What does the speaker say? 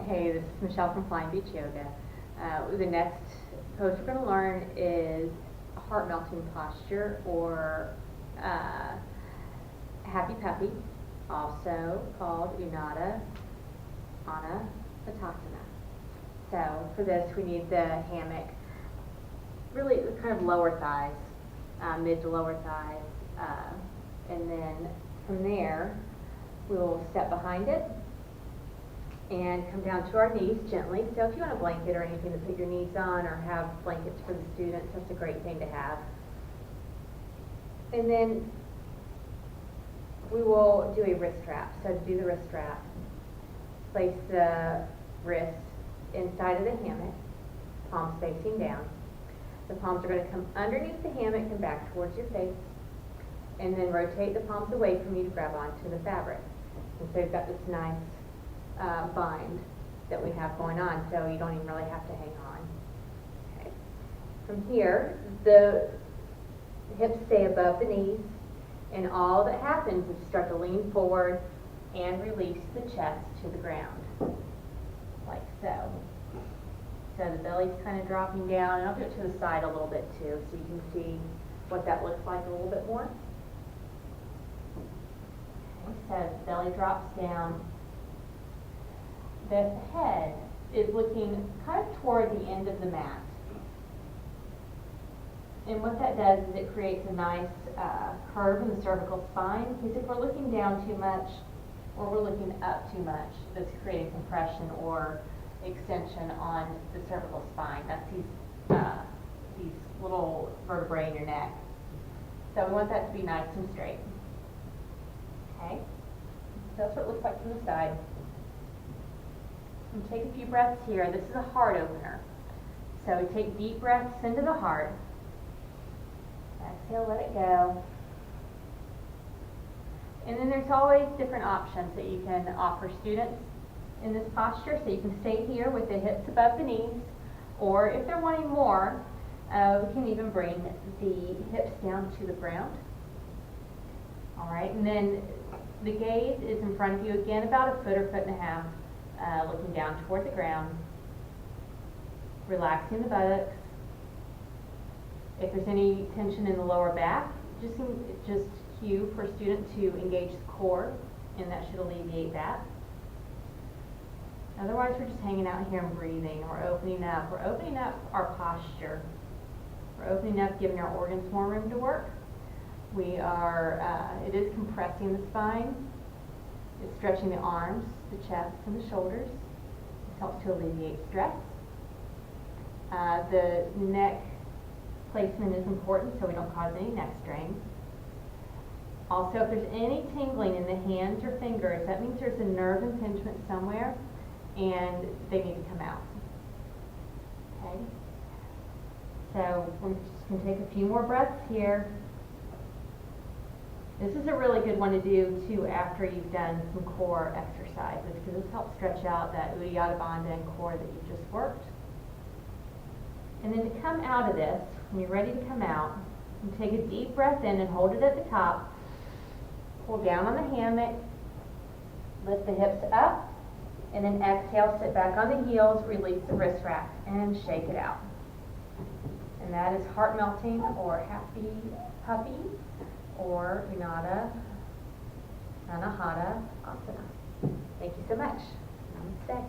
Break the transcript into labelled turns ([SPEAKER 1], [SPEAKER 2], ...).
[SPEAKER 1] Hey, this is Michelle from Flying Beach Yoga. The next pose we're going to learn is heart melting posture, or happy puppy, also called Uddiyana Batasana. So for this we need the hammock, really kind of lower thighs, mid to lower thighs, and then from there we will step behind it and come down to our knees gently. So if you want a blanket or anything to put your knees on, or have blankets for the students, that's a great thing to have. And then we will do a wrist wrap. So to do the wrist wrap, place the wrist inside of the hammock, palms facing down. The palms are going to come underneath the hammock and back towards your face, and then rotate the palms away from you to grab onto the fabric. And so you've got this nice bind that we have going on, so you don't even really have to hang on. Okay. From here, the hips stay above the knees, and all that happens is start to lean forward and release the chest to the ground, like so. So the belly's kind of dropping down, and I'll do it to the side a little bit too, so you can see what that looks like a little bit more. Okay, so the belly drops down. The head is looking kind of toward the end of the mat. And what that does is it creates a nice curve in the cervical spine, because if we're looking down too much or we're looking up too much, that's creating compression or extension on the cervical spine. That's these little vertebrae in your neck. So we want that to be nice and straight. Okay, so that's what it looks like from the side. And take a few breaths here. This is a heart opener. So we take deep breaths into the heart. Exhale, let it go. And then there's always different options that you can offer students in this posture. So you can stay here with the hips above the knees, or if they're wanting more, we can even bring the hips down to the ground. All right, and then the gaze is in front of you again, about a foot or foot and a half. Looking down toward the ground, relaxing the buttocks. If there's any tension in the lower back, just cue for a student to engage the core, and that should alleviate that. Otherwise, we're just hanging out here and breathing. We're opening up. We're opening up our posture. We're opening up, giving our organs more room to work. We are. It is compressing the spine. It's stretching the arms, the chest, and the shoulders. This helps to alleviate stress. The neck placement is important so we don't cause any neck strain. Also, if there's any tingling in the hands or fingers, that means there's a nerve impingement somewhere and they need to come out. Okay? So we're just going to take a few more breaths here. This is a really good one to do too after you've done some core exercises, because this helps stretch out that Uddiyana Bandha and core that you've just worked. And then to come out of this, when you're ready to come out, you take a deep breath in and hold it at the top. Pull down on the hammock, lift the hips up, and then exhale, sit back on the heels, release the wrist wrap, and shake it out. And that is heart melting, or happy puppy, or Uddiyana Batasana. Thank you so much. Namaste.